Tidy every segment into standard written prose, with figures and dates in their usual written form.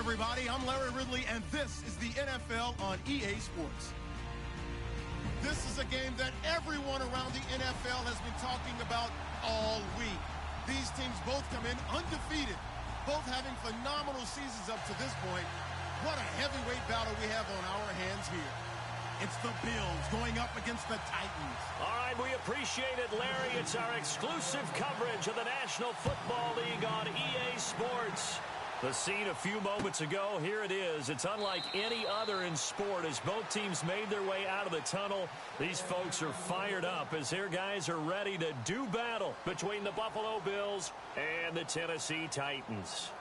everybody. I'm Larry Ridley, and this is the NFL on EA Sports. This is a game that everyone around the NFL has been talking about all week. These teams both come in undefeated, both having phenomenal seasons up to this point. What a heavyweight battle we have on our hands here. It's the Bills going up against the Titans. All right, we appreciate it, Larry. It's our exclusive coverage of the National Football League on EA Sports. The scene a few moments ago, here it is. It's unlike any other in sport as both teams made their way out of the tunnel. These folks are fired up as their guys are ready to do battle between the Buffalo Bills and the Tennessee Titans.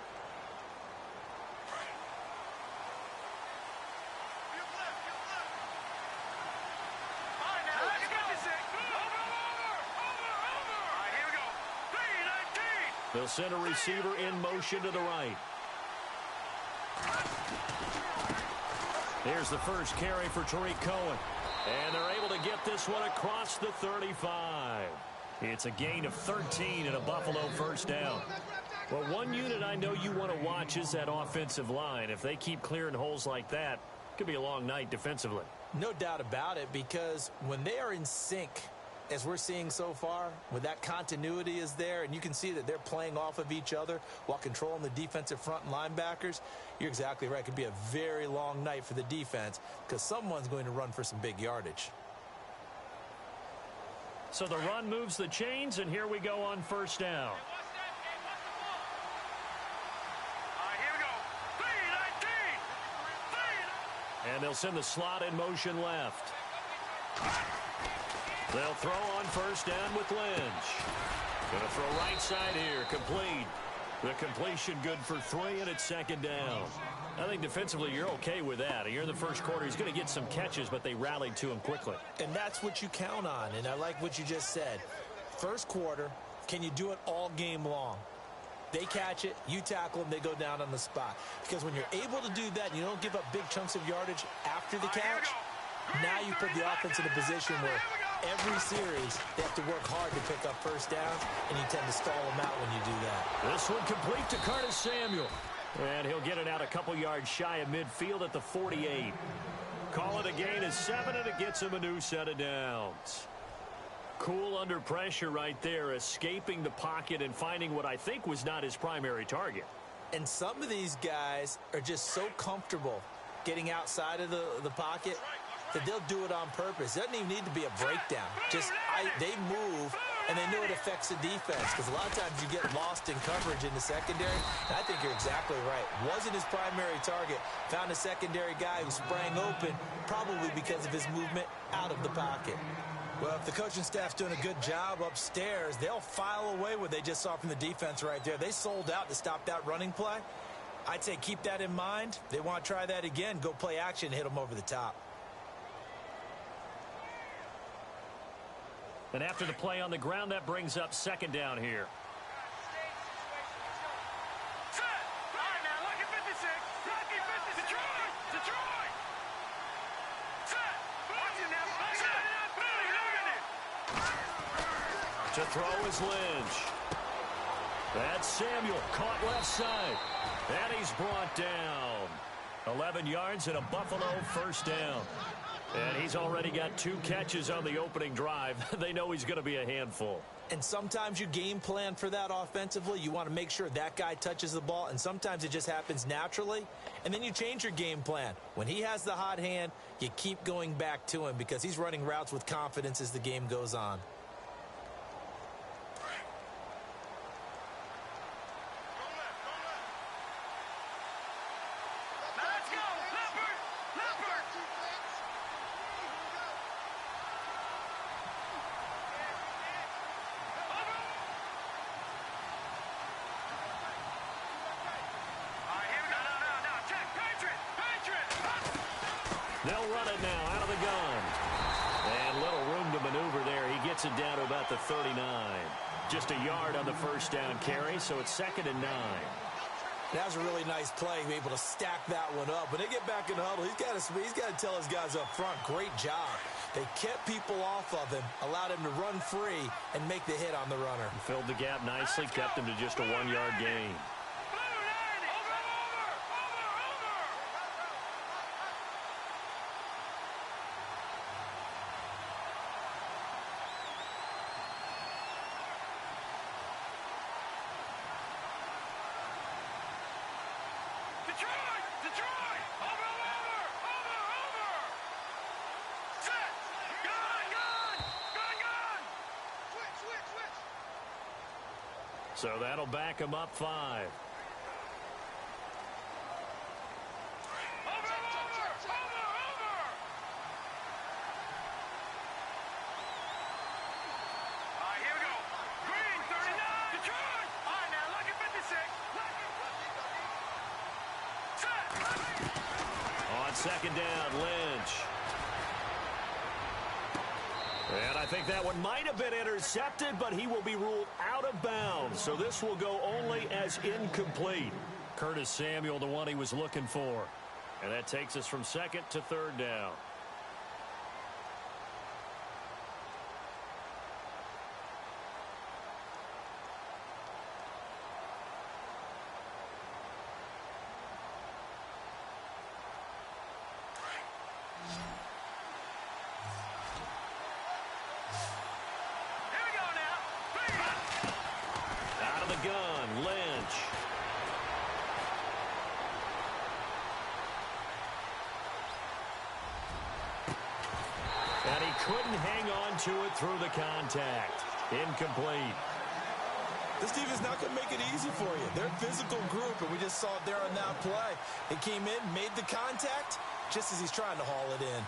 They'll send a receiver in motion to the right. Here's the first carry for Tariq Cohen. And they're able to get this one across the 35. It's a gain of 13 and a Buffalo first down. Well, one unit I know you want to watch is that offensive line. If they keep clearing holes like that, it could be a long night defensively. No doubt about it, because when they are in sync, as we're seeing so far, when that continuity is there and you can see that they're playing off of each other while controlling the defensive front and linebackers, you're exactly right. It could be a very long night for the defense because someone's going to run for some big yardage. So the run moves the chains, and here we go on first down. And they'll send the slot in motion left. They'll throw on first down with Lynch. Going to throw right side here, complete. The completion good for 3, and it's second down. I think defensively you're okay with that. Here in the first quarter, he's going to get some catches, but they rallied to him quickly. And that's what you count on, and I like what you just said. First quarter, can you do it all game long? They catch it, you tackle them, they go down on the spot. Because when you're able to do that, and you don't give up big chunks of yardage after the catch, now you put the offense in a position where every series they have to work hard to pick up first downs, and you tend to stall them out when you do that. This one complete to Curtis Samuel. And he'll get it out a couple yards shy of midfield at the 48. Call it a gain of 7, and it gets him a new set of downs. Cool under pressure right there, escaping the pocket and finding what I think was not his primary target. And some of these guys are just so comfortable getting outside of the pocket that they'll do it on purpose. It doesn't even need to be a breakdown. They move, and they know it affects the defense because a lot of times you get lost in coverage in the secondary. And I think you're exactly right. Wasn't his primary target. Found a secondary guy who sprang open, probably because of his movement out of the pocket. Well, if the coaching staff's doing a good job upstairs, they'll file away what they just saw from the defense right there. They sold out to stop that running play. I'd say keep that in mind. They want to try that again. Go play action and hit them over the top. And after the play on the ground, that brings up second down here. To throw is Lynch. That's Samuel, caught left side. And he's brought down. 11 yards and a Buffalo first down. And he's already got 2 catches on the opening drive. They know he's going to be a handful. And sometimes you game plan for that offensively. You want to make sure that guy touches the ball, and sometimes it just happens naturally. And then you change your game plan. When he has the hot hand, you keep going back to him because he's running routes with confidence as the game goes on. They'll run it now out of the gun. And little room to maneuver there. He gets it down to about the 39. Just a yard on the first down carry, so it's 2nd and 9. That was a really nice play, able to stack that one up. When they get back in the huddle, he's got to tell his guys up front, great job. They kept people off of him, allowed him to run free and make the hit on the runner. He filled the gap nicely, kept him to just a 1-yard gain. So that'll back him up 5. Second down, Lynch. And I think that one might have been intercepted, but he will be ruled out of bounds. So this will go only as incomplete. Curtis Samuel, the one he was looking for. And that takes us from second to third down. Gun, Lynch. And he couldn't hang on to it through the contact. Incomplete. This defense not going to make it easy for you. They're a physical group, and we just saw it there on that play. He came in, made the contact, just as he's trying to haul it in.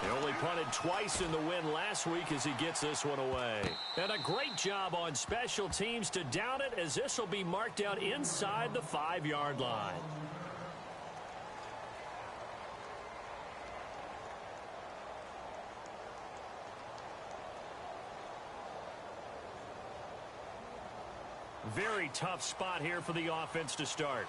He only punted twice in the win last week as he gets this one away. And a great job on special teams to down it, as this will be marked out inside the 5-yard line. Very tough spot here for the offense to start.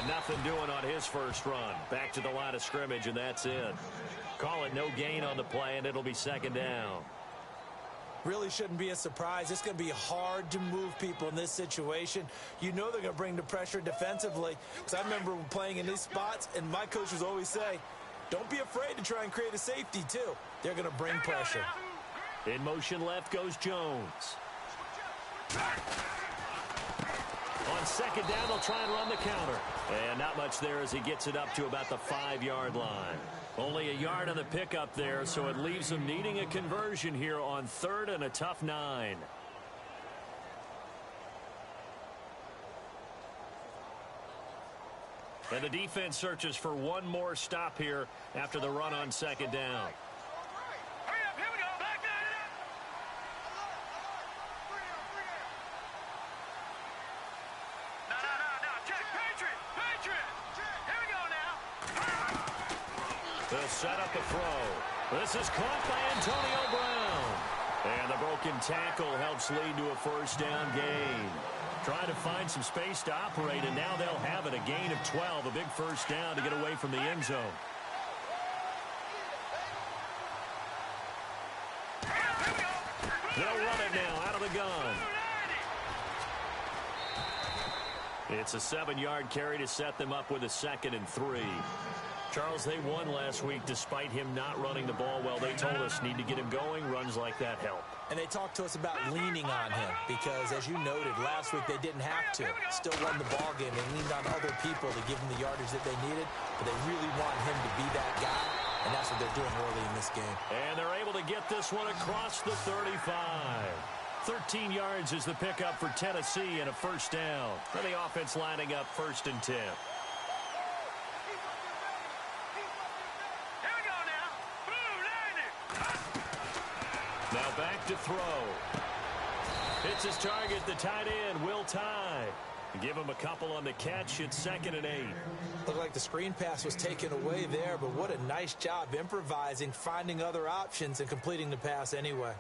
Nothing doing on his first run. Back to the line of scrimmage, and that's it. Call it no gain on the play, and it'll be second down. Really shouldn't be a surprise. It's going to be hard to move people in this situation. You know they're going to bring the pressure defensively. Because I remember playing in these spots, and my coaches always say, don't be afraid to try and create a safety, too. They're going to bring pressure. In motion left goes Jones. On second down, they'll try and run the counter. And not much there as he gets it up to about the 5-yard line. Only a yard on the pickup there, so it leaves them needing a conversion here on third and a tough 9. And the defense searches for one more stop here after the run on second down. They'll set up a throw. This is caught by Antonio Brown. And the broken tackle helps lead to a first down gain. Trying to find some space to operate, and now they'll have it. A gain of 12, a big first down to get away from the end zone. They'll run it now out of the gun. It's a 7-yard carry to set them up with a 2nd and 3. Charles, they won last week despite him not running the ball well. They told us need to get him going. Runs like that help. And they talked to us about leaning on him because, as you noted, last week they didn't have to. Still won the ball game. They leaned on other people to give them the yardage that they needed, but they really want him to be that guy, and that's what they're doing early in this game. And they're able to get this one across the 35. 13 yards is the pickup for Tennessee and a first down. And the offense lining up 1st and 10. Now back to throw. Hits his target, the tight end, Will Tye. Give him a couple on the catch. It's 2nd and 8. Looked like the screen pass was taken away there, but what a nice job improvising, finding other options, and completing the pass anyway.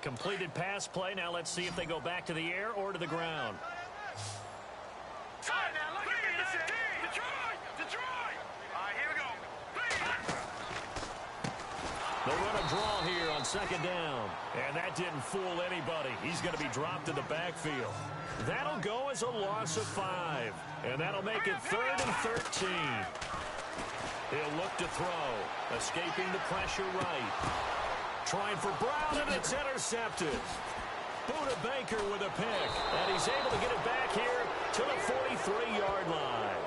Completed pass play. Now let's see if they go back to the air or to the ground. They run a draw here on second down. And that didn't fool anybody. He's going to be dropped in the backfield. That'll go as a loss of 5. And that'll make it 3rd and 13. He'll look to throw. Escaping the pressure right. Trying for Brown, and it's intercepted. Buda Baker with a pick. And he's able to get it back here to the 43-yard line.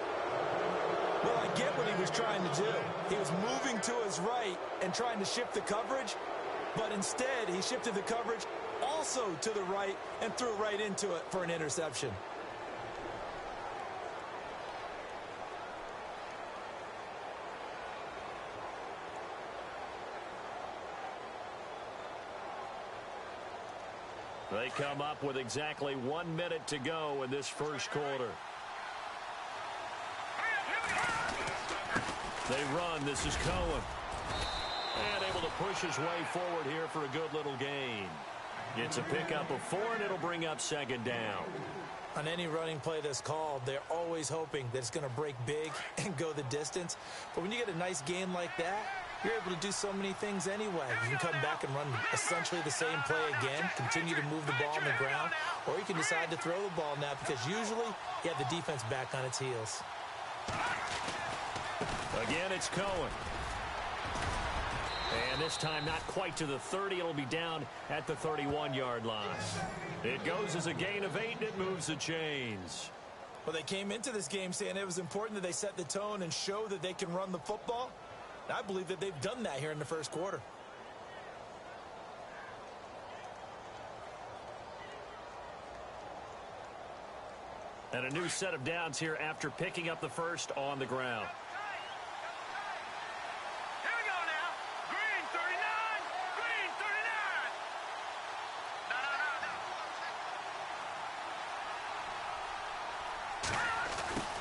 Well, I get what he was trying to do. He was moving to his right and trying to shift the coverage, but instead he shifted the coverage also to the right and threw right into it for an interception. They come up with exactly 1 minute to go in this first quarter. They run. This is Cohen. And able to push his way forward here for a good little gain. Gets a pickup of 4, and it'll bring up second down. On any running play that's called, they're always hoping that it's going to break big and go the distance. But when you get a nice gain like that, you're able to do so many things anyway. You can come back and run essentially the same play again, continue to move the ball on the ground, or you can decide to throw the ball now because usually you have the defense back on its heels. Again, it's Cohen. And this time not quite to the 30. It'll be down at the 31-yard line. It goes as a gain of 8, and it moves the chains. Well, they came into this game saying it was important that they set the tone and show that they can run the football. And I believe that they've done that here in the first quarter. And a new set of downs here after picking up the first on the ground. Here we go now. Green 39. Green 39. No.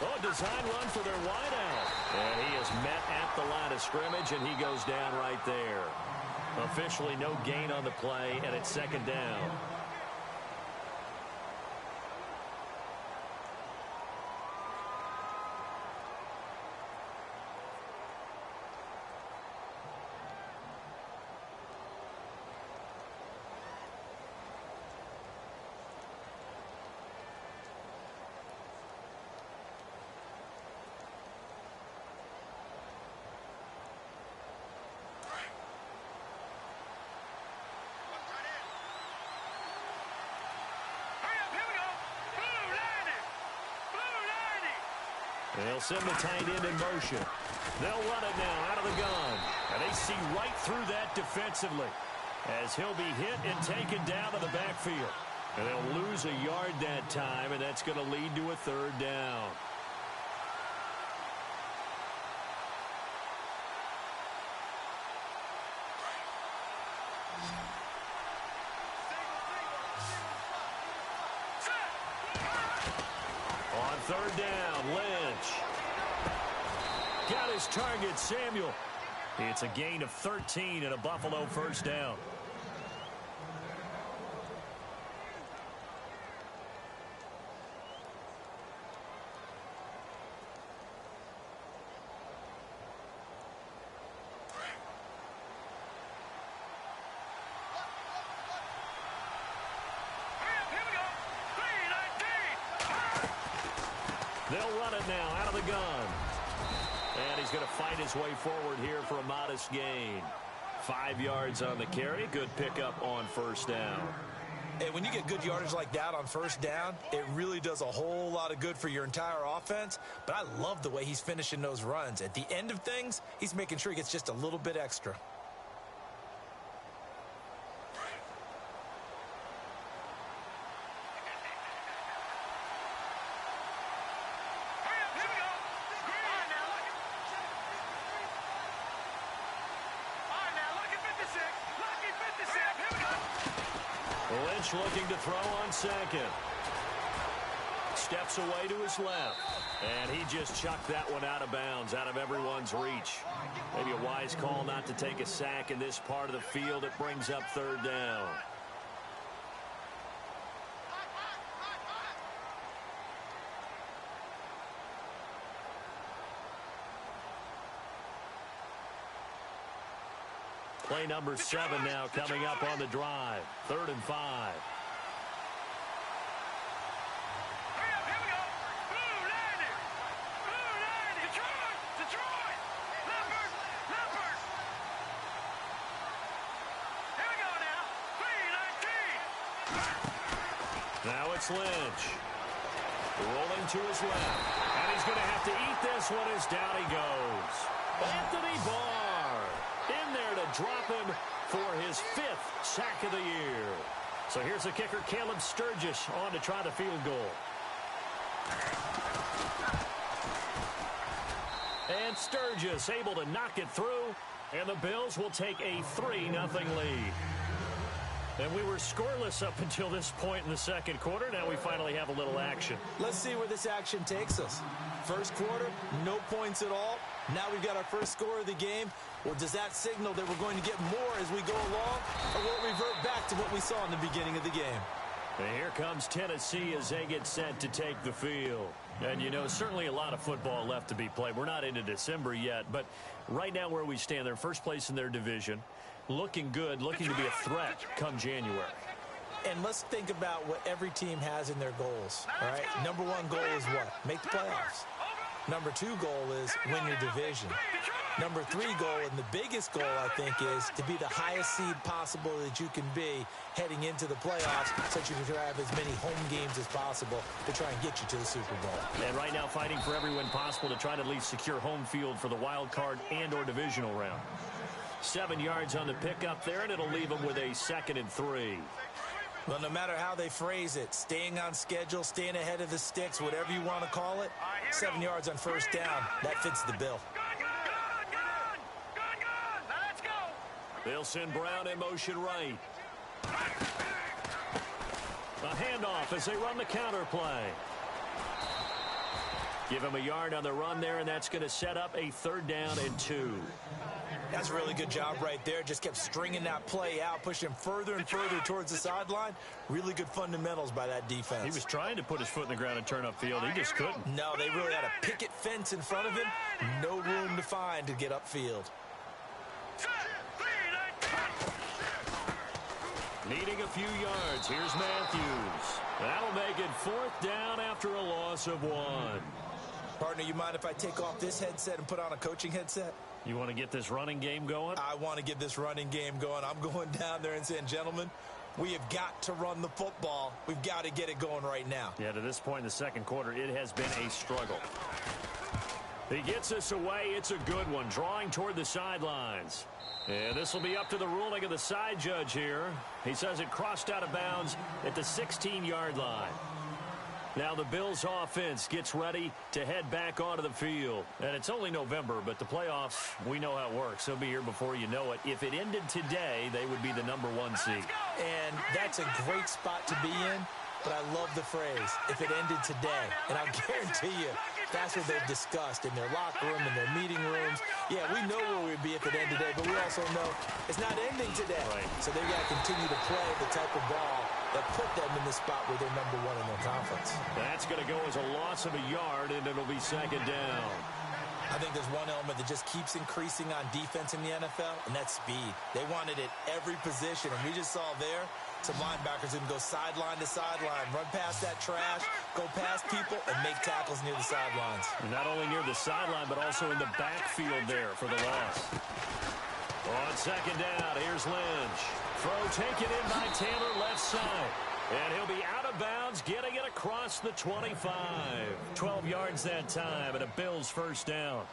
Oh, design run for their wideout. And he is met at the line of scrimmage, and he goes down right there. Officially no gain on the play, and it's second down. They'll send the tight end in motion. They'll run it now out of the gun. And they see right through that defensively as he'll be hit and taken down to the backfield. And they'll lose a yard that time, and that's going to lead to a third down. On third down, Lynch. Got his target, Samuel. It's a gain of 13 and a Buffalo first down. They'll run it now out of the gun. And he's going to fight his way forward here for a modest gain. 5 yards on the carry. Good pickup on first down. Hey, when you get good yardage like that on first down, it really does a whole lot of good for your entire offense. But I love the way he's finishing those runs. At the end of things, he's making sure he gets just a little bit extra. Lynch looking to throw on second. Steps away to his left. And he just chucked that one out of bounds, out of everyone's reach. Maybe a wise call not to take a sack in this part of the field. It brings up third down. Play number 7 now coming up on the drive. 3rd and 5. Now it's Lynch. Rolling to his left. And he's going to have to eat this one as down he goes. Anthony Barr in there to drop him for his 5th sack of the year. So here's the kicker, Caleb Sturgis, on to try the field goal. And Sturgis able to knock it through. And the Bills will take a 3-0 lead. And we were scoreless up until this point in the second quarter. Now we finally have a little action. Let's see where this action takes us. First quarter, no points at all. Now we've got our first score of the game. Well, does that signal that we're going to get more as we go along? Or will it revert back to what we saw in the beginning of the game? And here comes Tennessee as they get set to take the field. And, you know, certainly a lot of football left to be played. We're not into December yet. But right now where we stand, they're first place in their division. Looking good, looking to be a threat come January. And let's think about what every team has in their goals, all right? Number 1 goal is what? Make the playoffs. Number 2 goal is win your division. Number 3 goal, and the biggest goal, I think, is to be the highest seed possible that you can be heading into the playoffs so that you can have as many home games as possible to try and get you to the Super Bowl. And right now fighting for every win possible to try to at least secure home field for the wild card and or divisional round. 7 yards on the pickup there, and it'll leave them with a 2nd and 3. Well, no matter how they phrase it, staying on schedule, staying ahead of the sticks, whatever you want to call it, 7 yards on first down, that fits the bill. They'll send Brown in motion right. A handoff as they run the counter play. Give him a yard on the run there, and that's going to set up a 3rd down and 2. That's a really good job right there. Just kept stringing that play out, pushing him further and further towards the sideline. Really good fundamentals by that defense. He was trying to put his foot in the ground and turn upfield. He just couldn't. No, they really had a picket fence in front of him. No room to find to get upfield. Needing a few yards. Here's Matthews. That'll make it 4th down after a loss of 1. Partner, you mind if I take off this headset and put on a coaching headset? You want to get this running game going? I want to get this running game going. I'm going down there and saying, gentlemen, we have got to run the football. We've got to get it going right now. Yeah, to this point in the second quarter, it has been a struggle. He gets us away. It's a good one, drawing toward the sidelines. And this will be up to the ruling of the side judge here. He says it crossed out of bounds at the 16-yard line. Now the Bills offense gets ready to head back onto the field. And it's only November, but the playoffs, we know how it works. They'll be here before you know it. If it ended today, they would be the number 1 seed. And that's a great spot to be in. But I love the phrase, if it ended today. And I'll guarantee you, that's what they've discussed in their locker room, in their meeting rooms. Yeah, we know where we'd be if it ended today, but we also know it's not ending today. Right. So they've got to continue to play the type of ball that put them in the spot where they're number 1 in their conference. That's going to go as a loss of a yard, and it'll be 2nd down. I think there's one element that just keeps increasing on defense in the NFL, and that's speed. They want it at every position, and we just saw there some linebackers who can go sideline to sideline, run past that trash, go past people, and make tackles near the sidelines. And not only near the sideline, but also in the backfield there for the loss. On 2nd down, here's Lynch. Throw taken in by Taylor left side. And he'll be out of bounds, getting it across the 25. 12 yards that time, and a Bills 1st down.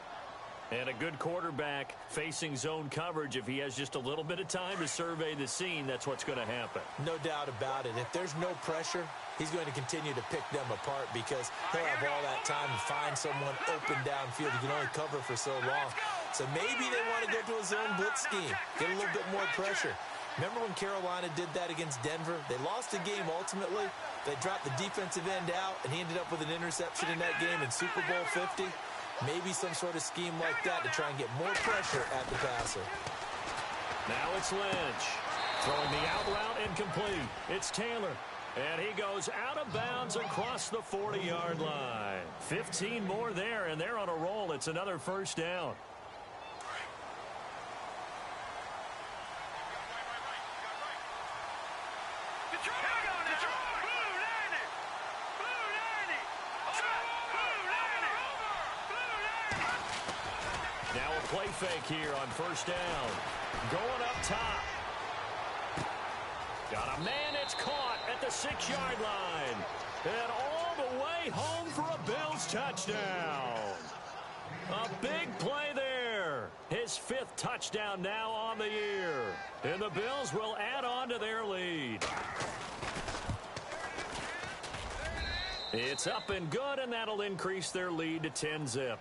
And a good quarterback facing zone coverage. If he has just a little bit of time to survey the scene, that's what's going to happen. No doubt about it. If there's no pressure, he's going to continue to pick them apart because he'll have all that time to find someone open downfield. He can only cover for so long. So maybe they want to go to a zone blitz scheme, get a little bit more pressure. Remember when Carolina did that against Denver? They lost the game ultimately. They dropped the defensive end out, and he ended up with an interception in that game in Super Bowl 50. Maybe some sort of scheme like that to try and get more pressure at the passer. Now it's Lynch. Throwing the out route incomplete. It's Taylor. And he goes out of bounds across the 40-yard line. 15 more there, and they're on a roll. It's another 1st down. Now a play fake here on first down. Going up top. Got a man, it's caught at the 6-yard line. And all the way home for a Bills touchdown. A big play there. His 5th touchdown now on the year. And the Bills will add on to their lead. It's up and good, and that'll increase their lead to 10-zip.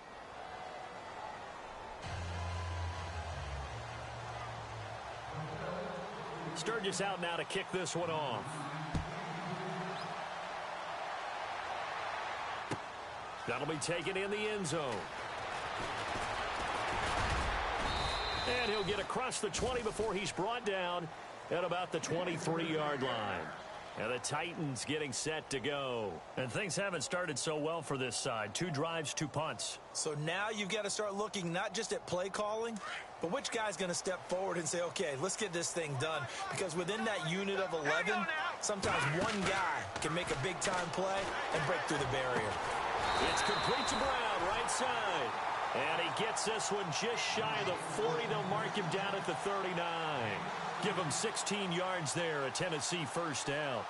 Sturgis out now to kick this one off. That'll be taken in the end zone. And he'll get across the 20 before he's brought down at about the 23-yard line. And the Titans getting set to go. And things haven't started so well for this side. 2 drives, 2 punts. So now you've got to start looking not just at play calling, but which guy's going to step forward and say, okay, let's get this thing done. Because within that unit of 11, sometimes one guy can make a big-time play and break through the barrier. It's complete to Brown, right side. And he gets this one just shy of the 40. They'll mark him down at the 39. Give him 16 yards there, a Tennessee first down.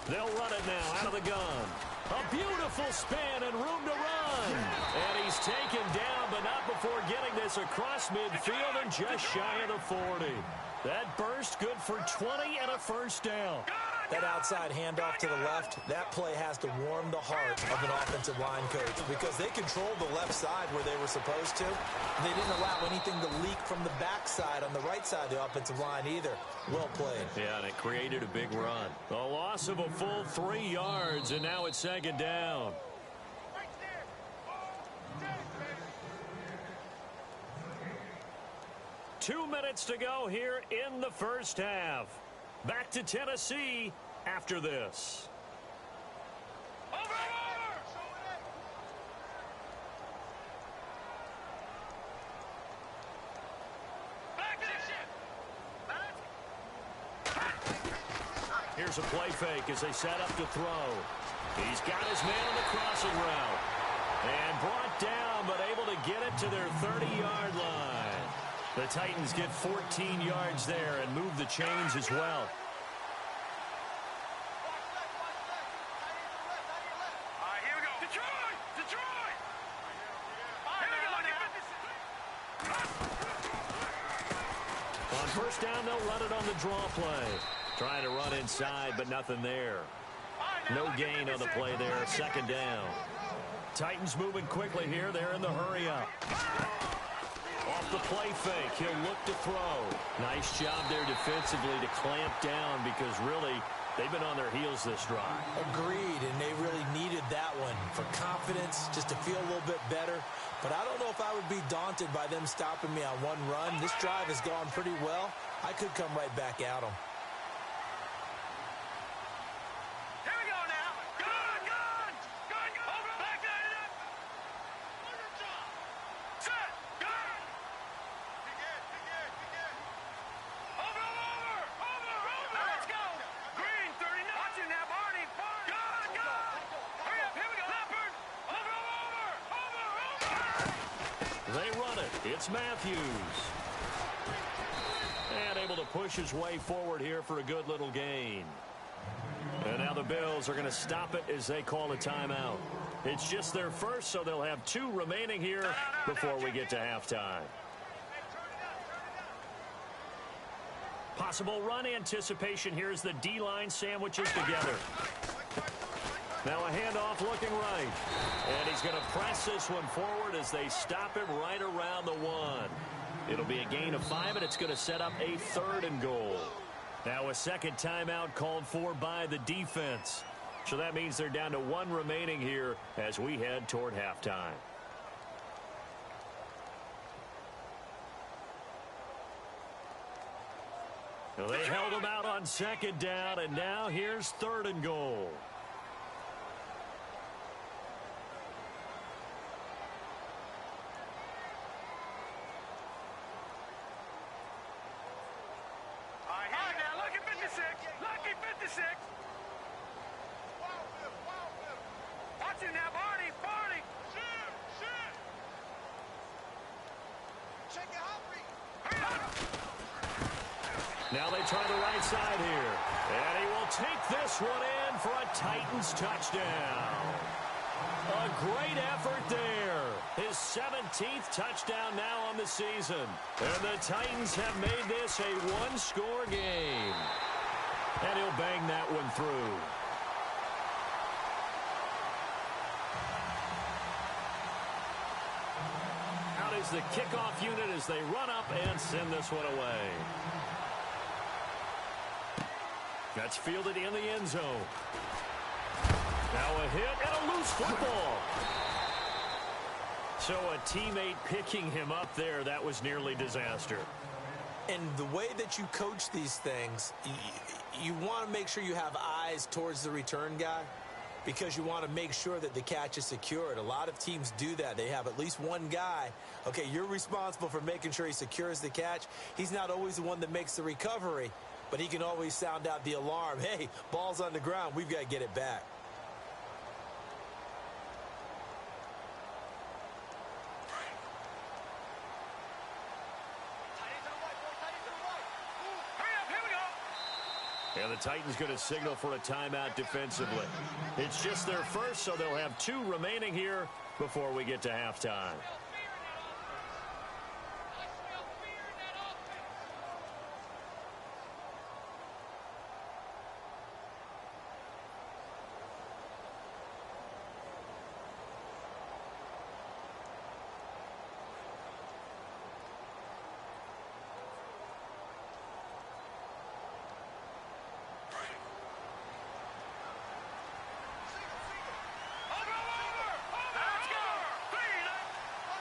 They'll run it now out of the gun. A beautiful spin and room to run. And he's taken down, but not before getting this across midfield and just shy of the 40. That burst good for 20 and a first down. That outside handoff to the left, that play has to warm the heart of an offensive line coach because they controlled the left side where they were supposed to. They didn't allow anything to leak from the backside on the right side of the offensive line either. Well played. Yeah, and it created a big run. A loss of a full 3 yards, and now it's second down. Two minutes to go here in the first half. Back to Tennessee after this. Here's a play fake as they set up to throw. He's got his man on the crossing route. And brought down, but able to get it to their 30-yard line. The Titans get 14 yards there and move the chains as well. All right, here we go. Detroit! Detroit! Here we go now. On first down, they'll run it on the draw play. Trying to run inside, but nothing there. No gain on the play there. Second down. Titans moving quickly here. They're in the hurry up. Off the play fake, he'll look to throw. Nice job there defensively to clamp down because really they've been on their heels this drive. Agreed, and they really needed that one for confidence, just to feel a little bit better. But I don't know if I would be daunted by them stopping me on one run. This drive has gone pretty well. I could come right back at them. It's Matthews. And able to push his way forward here for a good little gain. And now the Bills are going to stop it as they call a timeout. It's just their first, so they'll have 2 remaining here before we get to halftime. Possible run anticipation. Here's the D-line sandwiches together. Now a handoff looking right. And he's going to press this one forward as they stop him right around the 1. It'll be a gain of 5, and it's going to set up a 3rd and goal. Now a second timeout called for by the defense. So that means they're down to 1 remaining here as we head toward halftime. Well, they held him out on second down, and now here's 3rd and goal. All right, here now, lucky 56. Lucky 56. Watch it now, Barney. Barney. Shoot. Check it out, Now they try the right side here. And he will take this one in for a Titans touchdown. A great effort there. His 17th touchdown now on the season. And the Titans have made this a one-score game. And he'll bang that one through. Out is the kickoff unit as they run up and send this one away. That's fielded in the end zone. Now a hit and a loose football. So a teammate picking him up there, that was nearly disaster. And the way that you coach these things, you want to make sure you have eyes towards the return guy because you want to make sure that the catch is secured. A lot of teams do that. They have at least one guy. Okay, you're responsible for making sure he secures the catch. He's not always the one that makes the recovery, but he can always sound out the alarm. Hey, ball's on the ground. We've got to get it back. And the Titans going to signal for a timeout defensively. It's just their first, so they'll have 2 remaining here before we get to halftime.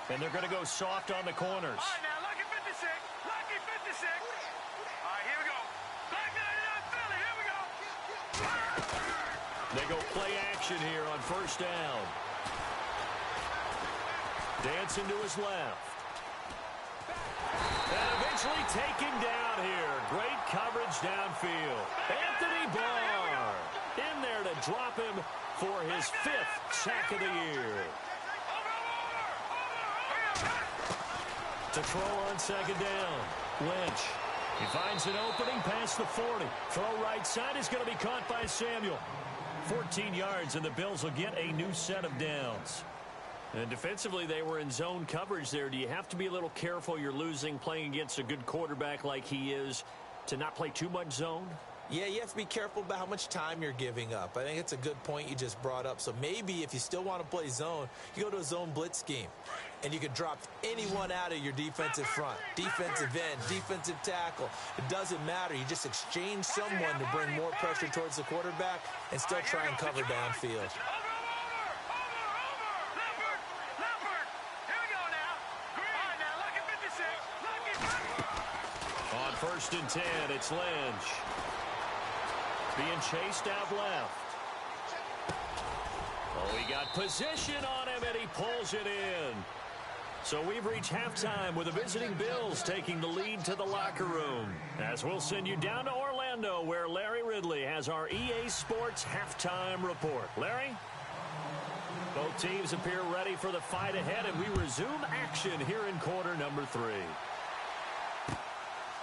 And they're going to go soft on the corners. All right, now, lucky 56. Lucky 56. All right, here we go. Black 99 Philly, here we go. They go play action here on first down. Dancing to his left. And eventually taken down here. Great coverage downfield. Anthony Barr in there to drop him for his 5th sack of the year. To throw on second down. Lynch. He finds an opening past the 40. Throw right side is going to be caught by Samuel. 14 yards, and the Bills will get a new set of downs. And defensively, they were in zone coverage there. Do you have to be a little careful? You're losing playing against a good quarterback like he is to not play too much zone? Yeah, you have to be careful about how much time you're giving up. I think it's a good point you just brought up. So maybe if you still want to play zone, you go to a zone blitz scheme. And you can drop anyone out of your defensive front. Defensive end, defensive tackle. It doesn't matter. You just exchange someone to bring more pressure towards the quarterback and still try and cover downfield. On 1st and 10, it's Lynch. Being chased out left. Oh, he got position on him, and he pulls it in. So we've reached halftime with the visiting Bills taking the lead to the locker room. As we'll send you down to Orlando, where Larry Ridley has our EA Sports halftime report. Larry? Both teams appear ready for the fight ahead, and we resume action here in quarter number 3.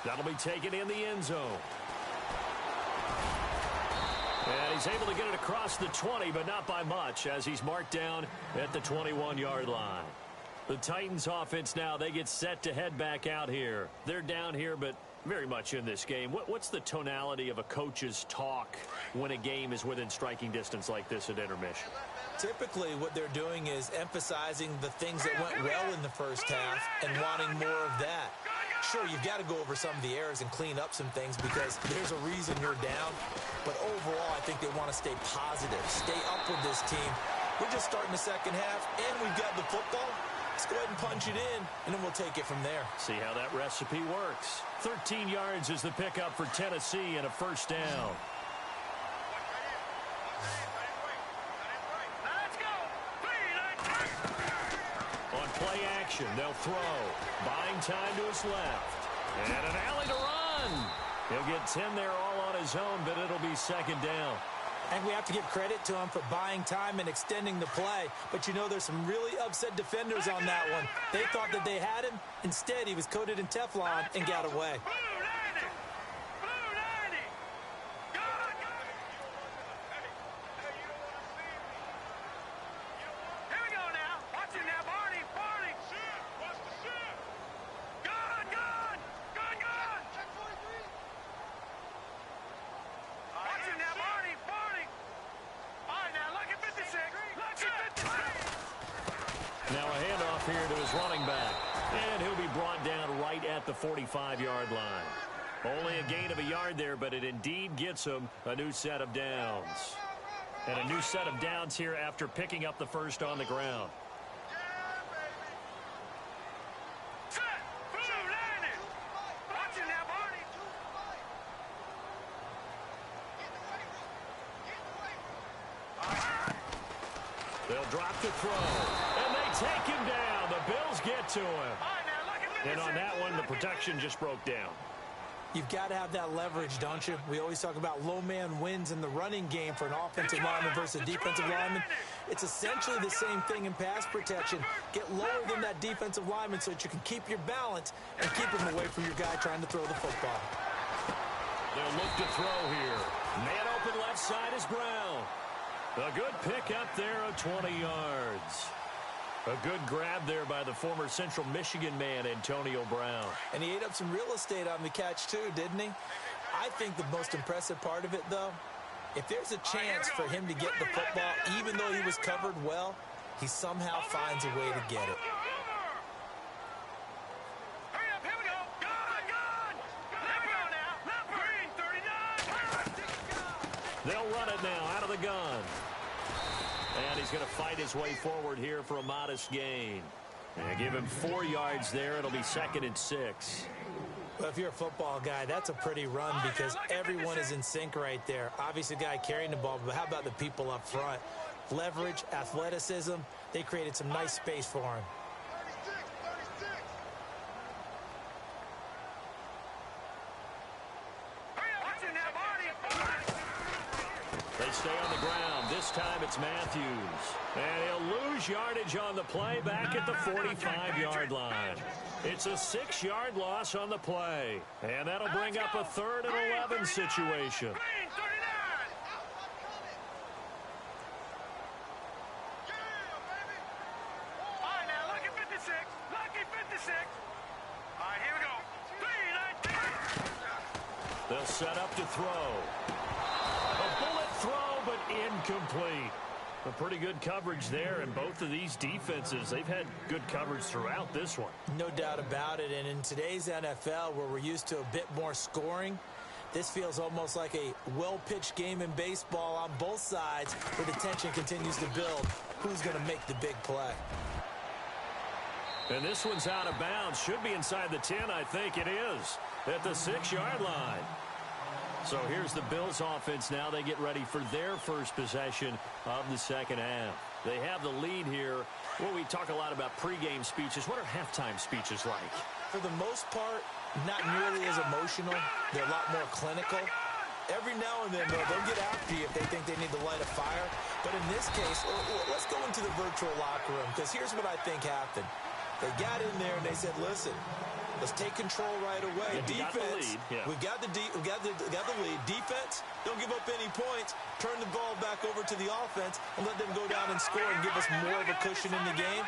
That'll be taken in the end zone. And he's able to get it across the 20, but not by much, as he's marked down at the 21-yard line. The Titans offense now, they get set to head back out here. They're down here, but very much in this game. What's the tonality of a coach's talk when a game is within striking distance like this at intermission? Typically, what they're doing is emphasizing the things that went well in the first half and wanting more of that. Sure, you've got to go over some of the errors and clean up some things because there's a reason you're down. But overall, I think they want to stay positive, stay up with this team. We're just starting the second half, and we've got the football. Let's go ahead and punch it in, and then we'll take it from there. See how that recipe works. 13 yards is the pickup for Tennessee and a first down. Let's go. On play action, they'll throw. Buying time to his left. And an alley to run. He'll get 10 there all on his own, but it'll be second down. And we have to give credit to him for buying time and extending the play. But, you know, there's some really upset defenders on that one. They thought that they had him. Instead, he was coated in Teflon and got away. Now a handoff here to his running back. And he'll be brought down right at the 45-yard line. Only a gain of a yard there, but it indeed gets him a new set of downs. And a new set of downs here after picking up the first on the ground. They'll drop the throw, and they take him down. The Bills get to him. And on that one, the protection just broke down. You've got to have that leverage, don't you? We always talk about low man wins in the running game for an offensive lineman versus a defensive lineman. It's essentially the same thing in pass protection. Get lower than that defensive lineman so that you can keep your balance and keep him away from your guy trying to throw the football. They'll look to throw here. Man open left side is Brown. A good pick up there of 20 yards. A good grab there by the former Central Michigan man, Antonio Brown. And he ate up some real estate on the catch, too, didn't he? I think the most impressive part of it, though, if there's a chance for him to get the football, even though he was covered well, he somehow finds a way to get it. They'll run it now out of the gun. And he's going to fight his way forward here for a modest gain. And give him 4 yards there. It'll be second and 6. Well, if you're a football guy, that's a pretty run because everyone is in sync right there. Obviously, the guy carrying the ball, but how about the people up front? Leverage, athleticism, they created some nice space for him. They stay on the ground. This time it's Matthews. And he'll lose yardage on the play back at the 45-yard line. It's a 6-yard loss on the play. And that'll bring up a 3rd and 11 situation. They'll set up to throw. A bullet throw, but incomplete. A pretty good coverage there, and both of these defenses, they've had good coverage throughout this one. No doubt about it, and in today's NFL, where we're used to a bit more scoring, this feels almost like a well-pitched game in baseball on both sides, where the tension continues to build. Who's going to make the big play? And this one's out of bounds. Should be inside the 10, I think it is, at the 6-yard line. So here's the Bills offense now. They get ready for their first possession of the second half. They have the lead here. Well, we talk a lot about pregame speeches. What are halftime speeches like? For the most part, not nearly as emotional. They're a lot more clinical. Every now and then, though, they'll get after you if they think they need to light a fire. But in this case, let's go into the virtual locker room, because here's what I think happened. They got in there and they said, listen, let's take control right away. Defense, we've got the lead. Defense, don't give up any points. Turn the ball back over to the offense and let them go down and score and give us more of a cushion in the game.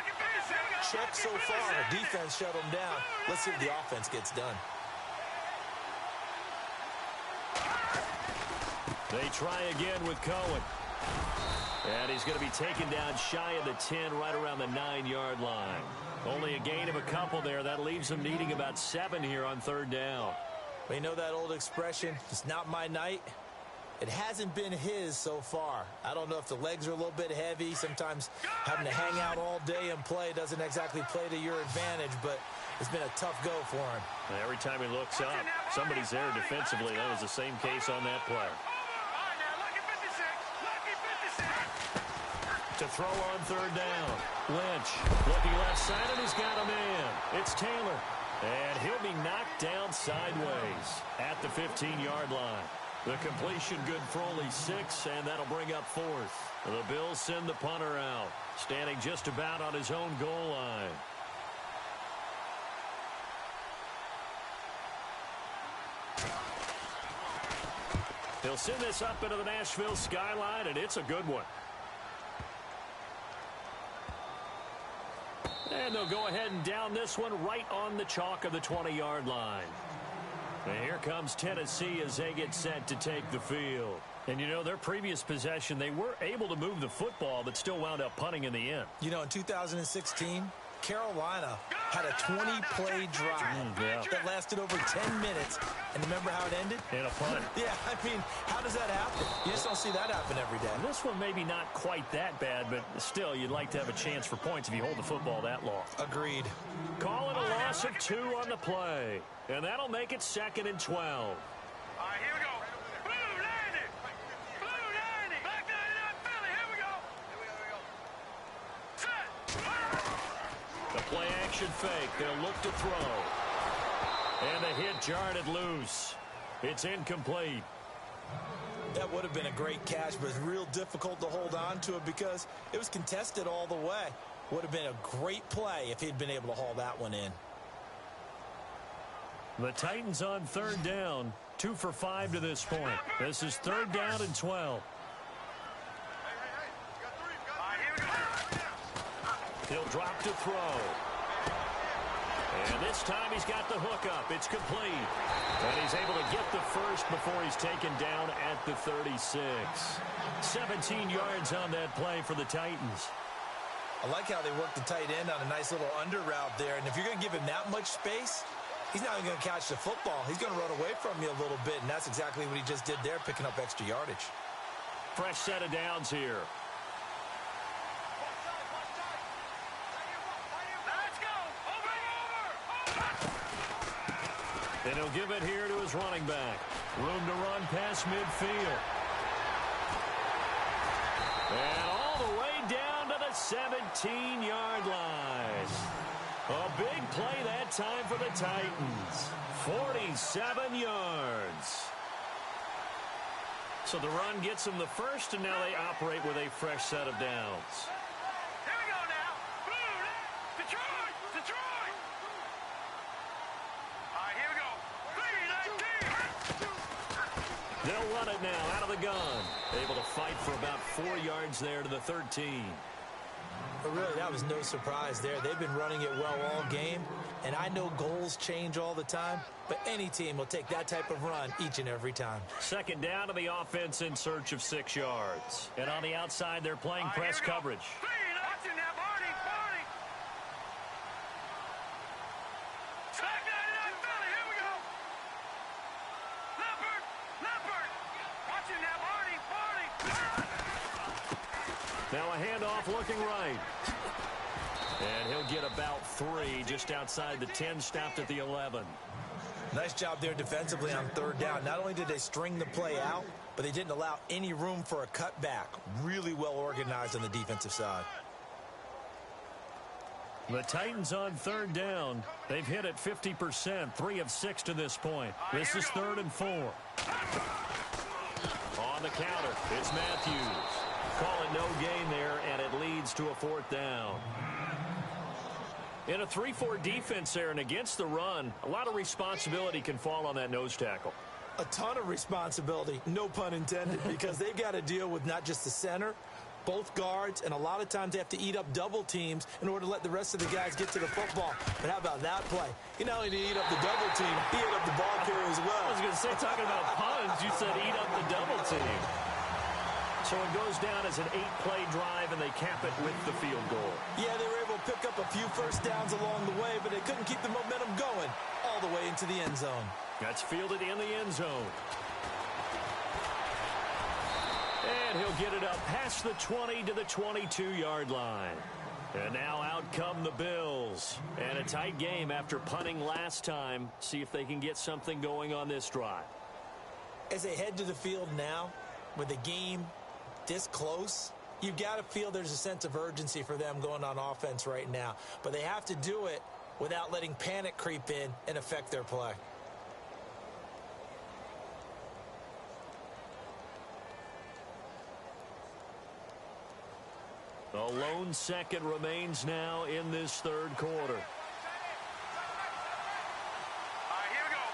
Check so far. Defense shut them down. Let's see if the offense gets done. They try again with Cohen. And he's going to be taken down shy of the 10, right around the 9-yard line. Only a gain of a couple there. That leaves them needing about 7 here on 3rd down. We know that old expression, it's not my night. It hasn't been his so far. I don't know if the legs are a little bit heavy. Sometimes having to hang out all day and play doesn't exactly play to your advantage, but it's been a tough go for him. And every time he looks up, somebody's there defensively. That was the same case on that play. To throw on third down. Lynch looking left side, and he's got a man. It's Taylor. And he'll be knocked down sideways at the 15-yard line. The completion good for only 6, and that'll bring up 4th. The Bills send the punter out, standing just about on his own goal line. He'll send this up into the Nashville skyline, and it's a good one. And they'll go ahead and down this one right on the chalk of the 20-yard line. And here comes Tennessee as they get set to take the field. And, you know, their previous possession, they were able to move the football, but still wound up punting in the end. You know, in 2016, Carolina had a 20-play drive that lasted over 10 minutes. And remember how it ended? In a punt. Yeah, I mean, how does that happen? You just don't see that happen every day. This one maybe not quite that bad, but still, you'd like to have a chance for points if you hold the football that long. Agreed. Call it a loss of 2 on the play. And that'll make it 2nd and 12. All right, here we go. Blue landing. Blue landing. Back 99 Philly. Here we go. Set. The play action fake. They'll look to throw. And the hit jarred it loose. It's incomplete. That would have been a great catch, but it's real difficult to hold on to it because it was contested all the way. Would have been a great play if he'd been able to haul that one in. The Titans on third down. 2 for 5 to this point. This is 3rd down and 12. He'll drop to throw. And this time he's got the hook up. It's complete. And he's able to get the first before he's taken down at the 36. 17 yards on that play for the Titans. I like how they work the tight end on a nice little under route there. And if you're going to give him that much space, he's not even going to catch the football. He's going to run away from you a little bit, and that's exactly what he just did there, picking up extra yardage. Fresh set of downs here. Let's go. Over. And he'll give it here to his running back. Room to run past midfield. And all the way down to the 17-yard line. A big play that time for the Titans. 47 yards. So the run gets them the first, and now they operate with a fresh set of downs. Here we go now. Blue. Detroit. Detroit. All right, here we go. 3-19. They'll run it now out of the gun. Able to fight for about 4 yards there to the 13. But really, that was no surprise there. They've been running it well all game, and I know goals change all the time, but any team will take that type of run each and every time. 2nd down to the offense in search of 6 yards. And on the outside, they're playing press coverage. Now a handoff looking right. And he'll get about 3 just outside the 10, stopped at the 11. Nice job there defensively on 3rd down. Not only did they string the play out, but they didn't allow any room for a cutback. Really well organized on the defensive side. The Titans on 3rd down. They've hit it 50%, 3 of 6 to this point. This is 3rd and 4. On the counter, it's Matthews. Call it no gain there, and it leads to a 4th down. In a 3-4 defense there and against the run, a lot of responsibility can fall on that nose tackle. A ton of responsibility, no pun intended, because they've got to deal with not just the center, both guards, and a lot of times they have to eat up double teams in order to let the rest of the guys get to the football. But how about that play? You not only need to eat up the double team, he ate up the ball carrier as well. I was going to say, talking about puns, you said eat up the double team. So it goes down as an 8-play drive, and they cap it with the field goal. Yeah, they were able to pick up a few first downs along the way, but they couldn't keep the momentum going all the way into the end zone. That's fielded in the end zone. And he'll get it up past the 20 to the 22-yard line. And now out come the Bills. And a tight game after punting last time. See if they can get something going on this drive. As they head to the field now, with the game this close, you've got to feel there's a sense of urgency for them going on offense right now. But they have to do it without letting panic creep in and affect their play. A lone second remains now in this third quarter. All right, here we go.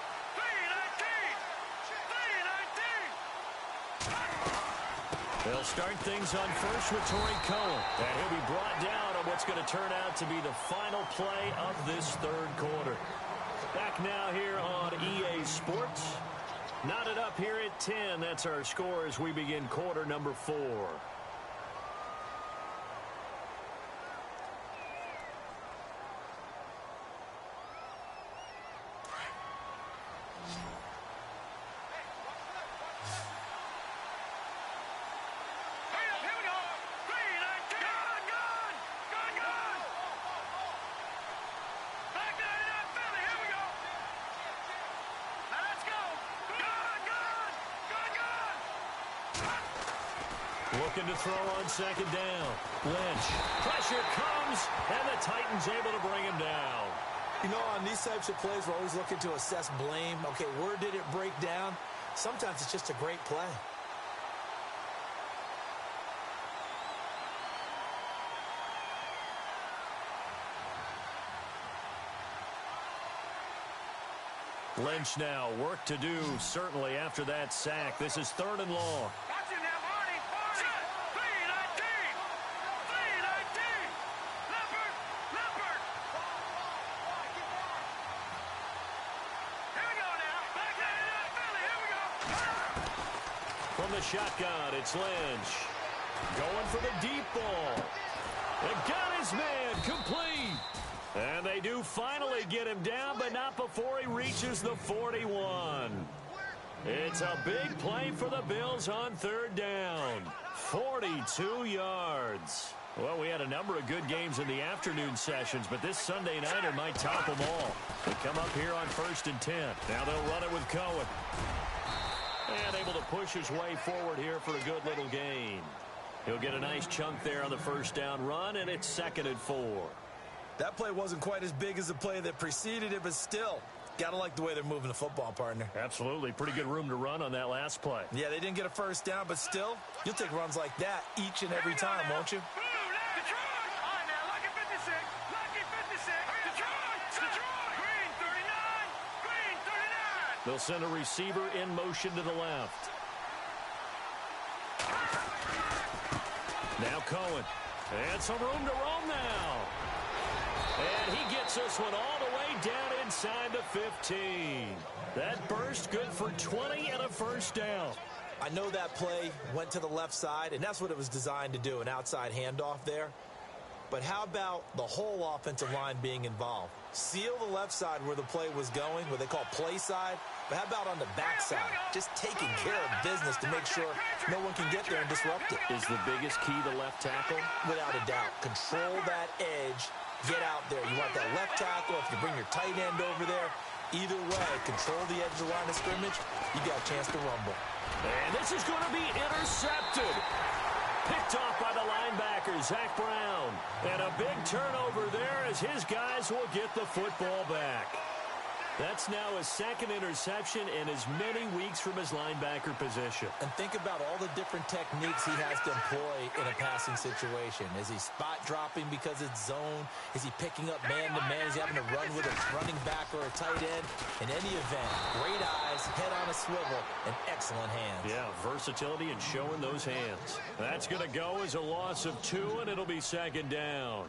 3-19. They'll start things on first with Torrey Cohen. And he'll be brought down on what's going to turn out to be the final play of this third quarter. Back now here on EA Sports. Knotted up here at 10. That's our score as we begin quarter number 4. Looking to throw on second down. Lynch. Pressure comes, and the Titans able to bring him down. You know, on these types of plays, we're always looking to assess blame. Okay, where did it break down? Sometimes it's just a great play. Lynch now, work to do, certainly after that sack. This is third and long. Watch him now, Marty. 3-19. 3-19. Leopard. Here we go now. Back there, Philly. Here we go. From the shotgun, it's Lynch. Going for the deep ball. And got his man complete. And they do finally get him down, but not before he reaches the 41. It's a big play for the Bills on third down. 42 yards. Well, we had a number of good games in the afternoon sessions, but this Sunday nighter might top them all. They come up here on 1st and 10. Now they'll run it with Cohen. And able to push his way forward here for a good little gain. He'll get a nice chunk there on the first down run, and it's 2nd and 4. That play wasn't quite as big as the play that preceded it, but still, gotta like the way they're moving the football, partner. Absolutely. Pretty good room to run on that last play. Yeah, they didn't get a first down, but still, you'll take runs like that each and every time, won't you? Detroit. All right, now, Lucky 56. Lucky 56. Detroit. Green 39. Green 39. They'll send a receiver in motion to the left. Now Cohen. And some room to roam now. And he gets this one all the way down inside the 15. That burst good for 20 and a first down. I know that play went to the left side, and that's what it was designed to do, an outside handoff there. But how about the whole offensive line being involved? Seal the left side where the play was going, what they call play side. But how about on the backside? Just taking care of business to make sure no one can get there and disrupt it. Is the biggest key the left tackle? Without a doubt. Control that edge. Get out there. You want that left tackle. If you bring your tight end over there, either way, control the edge of the line of scrimmage, you got a chance to rumble. And this is going to be intercepted. Picked off by the linebacker, Zach Brown. And a big turnover there as his guys will get the football back. That's now his second interception in as many weeks from his linebacker position. And think about all the different techniques he has to employ in a passing situation. Is he spot dropping because it's zone? Is he picking up man-to-man? Is he having to run with a running back or a tight end? In any event, great eyes, head on a swivel, and excellent hands. Yeah, versatility and showing those hands. That's going to go as a loss of 2, and it'll be 2nd down.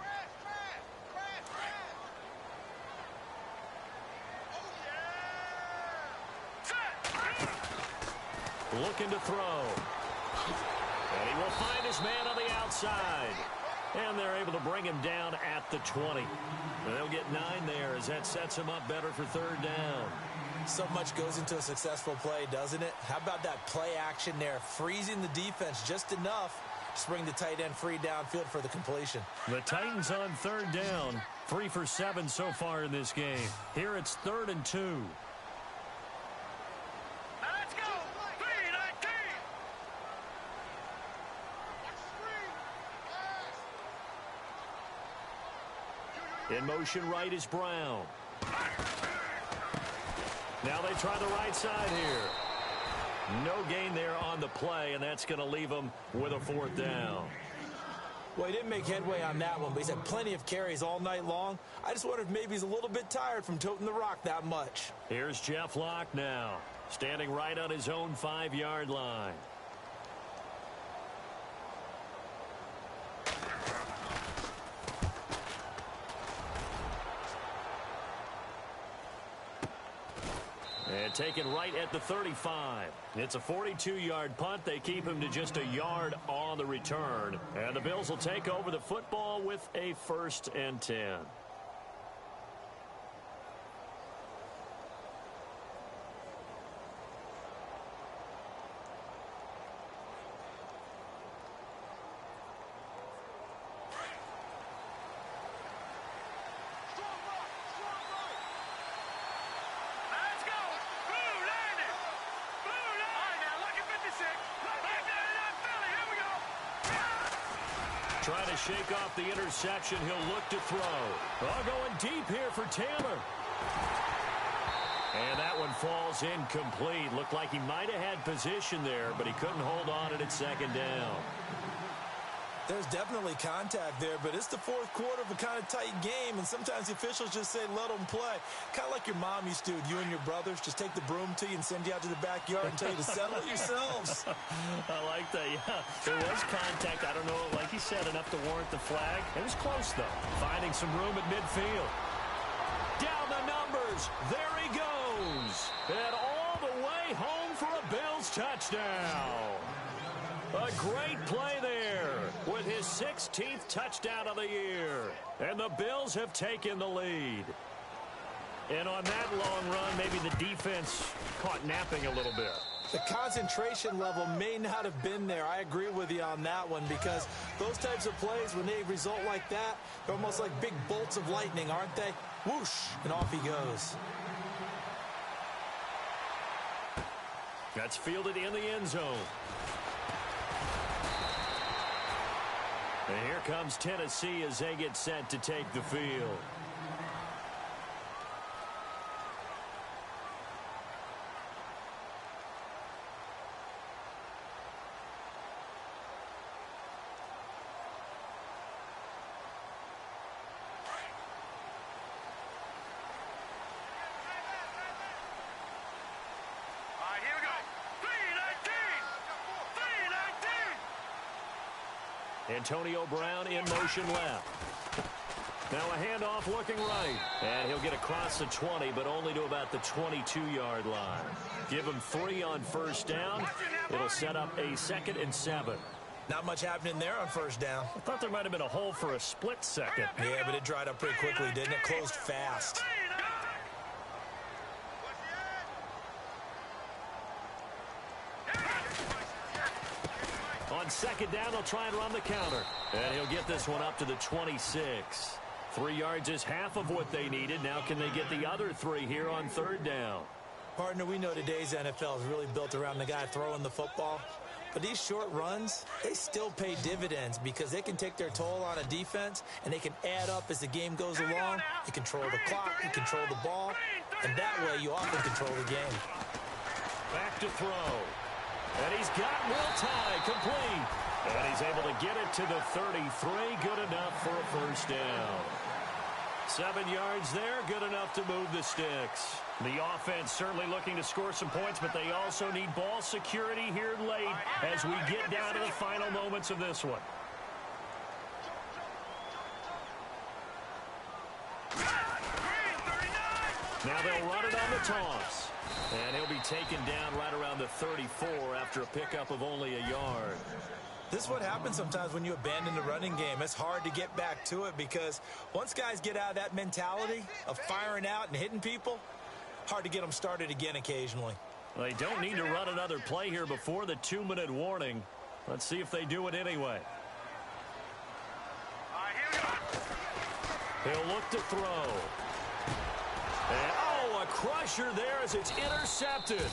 Looking to throw. And he will find his man on the outside. And they're able to bring him down at the 20. And they'll get 9 there as that sets him up better for third down. So much goes into a successful play, doesn't it? How about that play action there, freezing the defense just enough to bring the tight end free downfield for the completion. The Titans on third down, 3 for 7 so far in this game. Here it's 3rd and 2. Now let's go. 3-19. In motion right is Brown. Now they try the right side here. No gain there on the play, and that's going to leave them with a 4th down. Well, he didn't make headway on that one, but he's had plenty of carries all night long. I just wonder if maybe he's a little bit tired from toting the rock that much. Here's Jeff Locke now, standing right on his own 5-yard line. And taken right at the 35. It's a 42-yard punt. They keep him to just a yard on the return. And the Bills will take over the football with a 1st and 10. Trying to shake off the interception. He'll look to throw. Oh, going deep here for Taylor. And that one falls incomplete. Looked like he might have had position there, but he couldn't hold on at 2nd down. There's definitely contact there, but it's the 4th quarter of a kind of tight game, and sometimes the officials just say, let them play. Kind of like your mom used to, you and your brothers, just take the broom to you and send you out to the backyard and tell you to settle it yourselves. I like that, yeah. There was contact. I don't know, like he said, enough to warrant the flag. It was close, though. Finding some room at midfield. Down the numbers. There he goes. And all the way home for a Bills touchdown. A great play there with his 16th touchdown of the year. And the Bills have taken the lead. And on that long run, maybe the defense caught napping a little bit. The concentration level may not have been there. I agree with you on that one, because those types of plays, when they result like that, they're almost like big bolts of lightning, aren't they? Whoosh, and off he goes. That's fielded in the end zone. And here comes Tennessee as they get set to take the field. Antonio Brown in motion left. Now a handoff looking right. And he'll get across the 20, but only to about the 22-yard line. Give him 3 on 1st down. It'll set up a 2nd and 7. Not much happening there on 1st down. I thought there might have been a hole for a split second. Yeah, but it dried up pretty quickly, didn't it? Closed fast. On 2nd down, they'll try and run the counter. And he'll get this one up to the 26. 3 yards is half of what they needed. Now can they get the other 3 here on 3rd down? Partner, we know today's NFL is really built around the guy throwing the football. But these short runs, they still pay dividends because they can take their toll on a defense, and they can add up as the game goes along. You control the clock, you control the ball, and that way you often control the game. Back to throw. And he's got Will Tye complete. And he's able to get it to the 33. Good enough for a 1st down. 7 yards there. Good enough to move the sticks. The offense certainly looking to score some points, but they also need ball security here late as we get down to the final moments of this one. Now they'll run it on the toss. And he'll be taken down right around the 34 after a pickup of only a yard. This is what happens sometimes when you abandon the running game. It's hard to get back to it because once guys get out of that mentality of firing out and hitting people, Hard to get them started again occasionally. They don't need to run another play here before the 2-minute warning. Let's see if they do it anyway. He'll look to throw. And, oh, a crusher there as it's intercepted.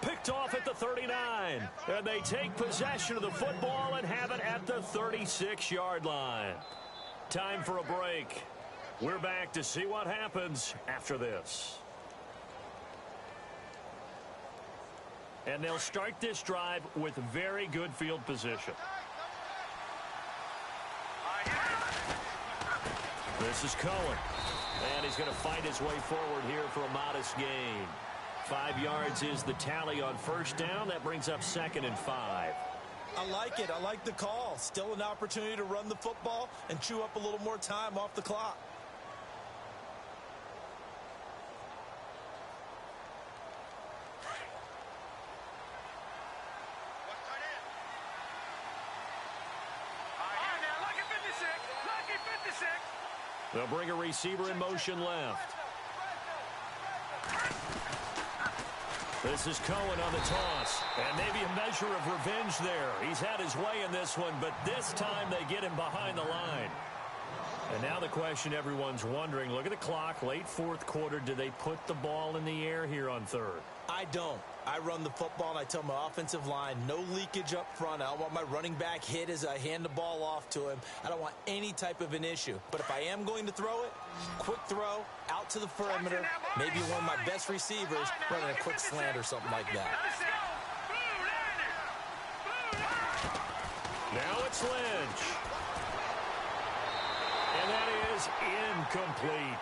Picked off at the 39. And they take possession of the football and have it at the 36-yard line. Time for a break. We're back to see what happens after this. And they'll start this drive with very good field position. This is Cohen. And he's going to fight his way forward here for a modest gain. 5 yards is the tally on first down. That brings up 2nd and 5. I like it. I like the call. Still an opportunity to run the football and chew up a little more time off the clock. They'll bring a receiver in motion left. This is Cohen on the toss. And maybe a measure of revenge there. He's had his way in this one, but this time they get him behind the line. And now the question everyone's wondering, look at the clock, late 4th quarter. Do they put the ball in the air here on 3rd? I don't. I run the football, and I tell my offensive line, no leakage up front. I don't want my running back hit as I hand the ball off to him. I don't want any type of an issue. But if I am going to throw it, quick throw, out to the perimeter, maybe one of my best receivers running a quick slant or something like that. Now it's Lynch. And that is incomplete.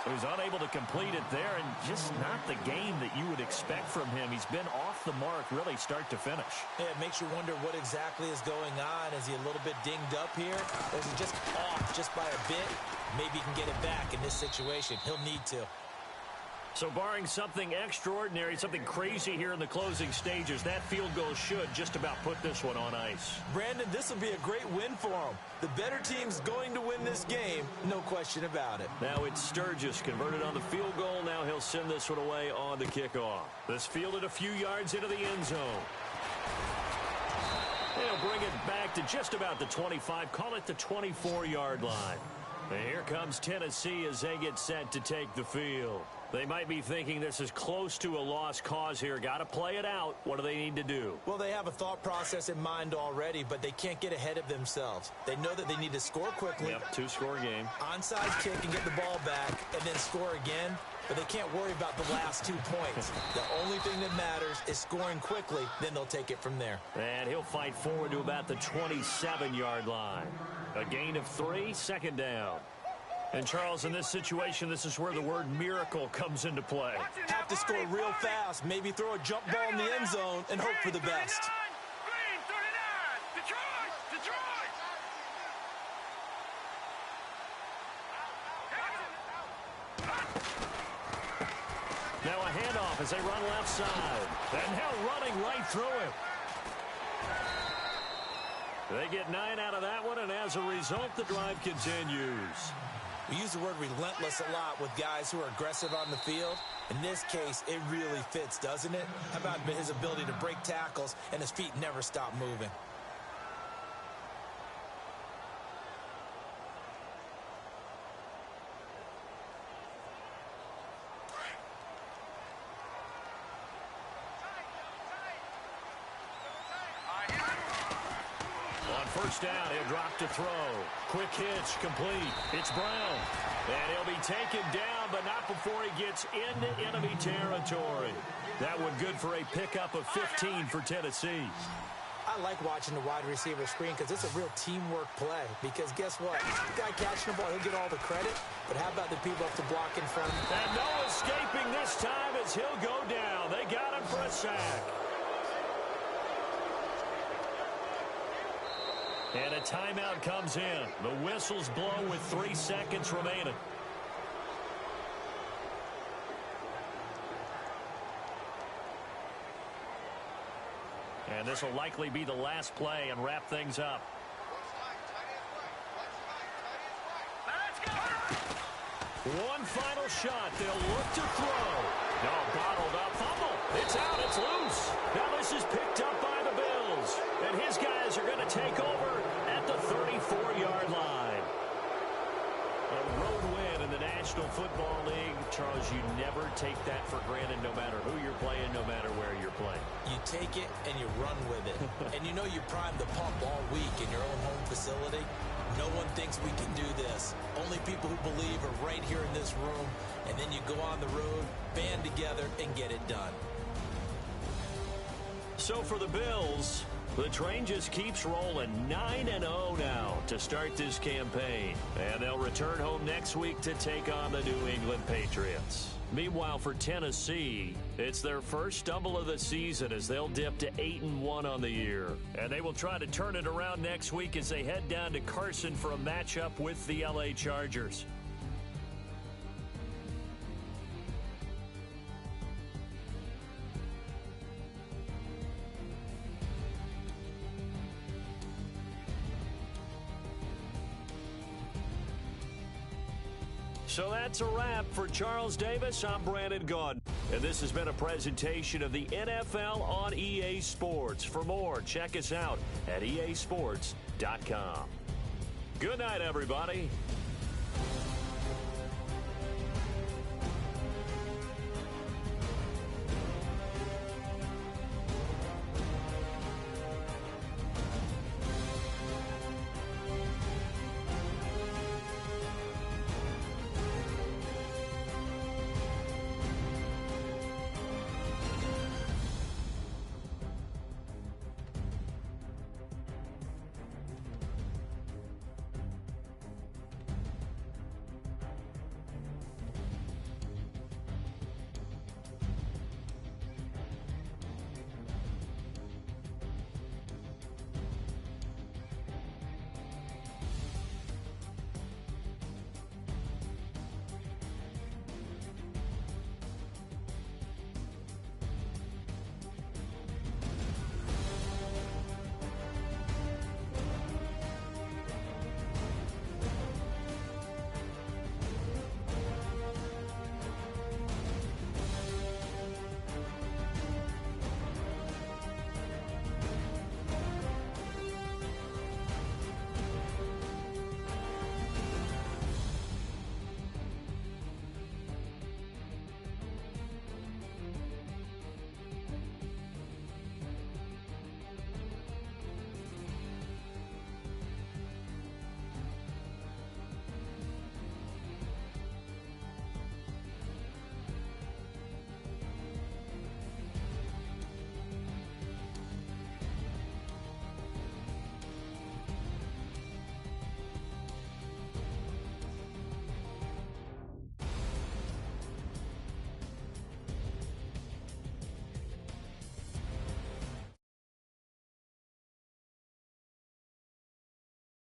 So he's unable to complete it there, and just not the game that you would expect from him. He's been off the mark really start to finish. Yeah, it makes you wonder what exactly is going on. Is he a little bit dinged up here? Or is he just off just by a bit? Maybe he can get it back in this situation. He'll need to. So barring something extraordinary, something crazy here in the closing stages, that field goal should just about put this one on ice. Brandon, this will be a great win for him. The better team's going to win this game, no question about it. Now it's Sturgis converted on the field goal. Now he'll send this one away on the kickoff. This fielded a few yards into the end zone. They'll bring it back to just about the 25, call it the 24-yard line. And here comes Tennessee as they get set to take the field. They might be thinking this is close to a lost cause here. Got to play it out. What do they need to do? Well, they have a thought process in mind already, but they can't get ahead of themselves. They know that they need to score quickly. Yep, 2-score game. Onside kick and get the ball back and then score again. But they can't worry about the last 2 points. The only thing that matters is scoring quickly. Then they'll take it from there. And he'll fight forward to about the 27-yard line. A gain of 3, 2nd down. And, Charles, in this situation, this is where the word miracle comes into play. Have to score real fast, maybe throw a jump ball in the end zone and hope for the best. Now a handoff as they run left side. And now running right through him. They get 9 out of that one, and as a result, the drive continues. We use the word relentless a lot with guys who are aggressive on the field. In this case, it really fits, doesn't it? How about his ability to break tackles and his feet never stop moving? First down, he'll drop to throw. Quick hitch, complete. It's Brown. And he'll be taken down, but not before he gets into enemy territory. That one good for a pickup of 15 for Tennessee. I like watching the wide receiver screen because it's a real teamwork play. Because guess what? The guy catching the ball, he'll get all the credit. But how about the people up to block in front? And no escaping this time as he'll go down. They got him for a sack. And a timeout comes in. The whistles blow with 3 seconds remaining. And this will likely be the last play and wrap things up. One final shot. They'll look to throw. No, bottled up. Fumble. It's out. It's loose. Now this is picked up by the Bills. And his guys are going to take over at the 34-yard line. A road win in the National Football League. Charles, you never take that for granted no matter who you're playing, no matter where you're playing. You take it and you run with it. And you know you primed the pump all week in your own home facility. No one thinks we can do this. Only people who believe are right here in this room. And then you go on the road, band together, and get it done. So for the Bills, the train just keeps rolling. 9-0 now to start this campaign. And they'll return home next week to take on the New England Patriots. Meanwhile, for Tennessee, it's their first stumble of the season as they'll dip to 8-1 on the year. And they will try to turn it around next week as they head down to Carson for a matchup with the LA Chargers. So that's a wrap for Charles Davis. I'm Brandon Gaudin. And this has been a presentation of the NFL on EA Sports. For more, check us out at easports.com. Good night, everybody.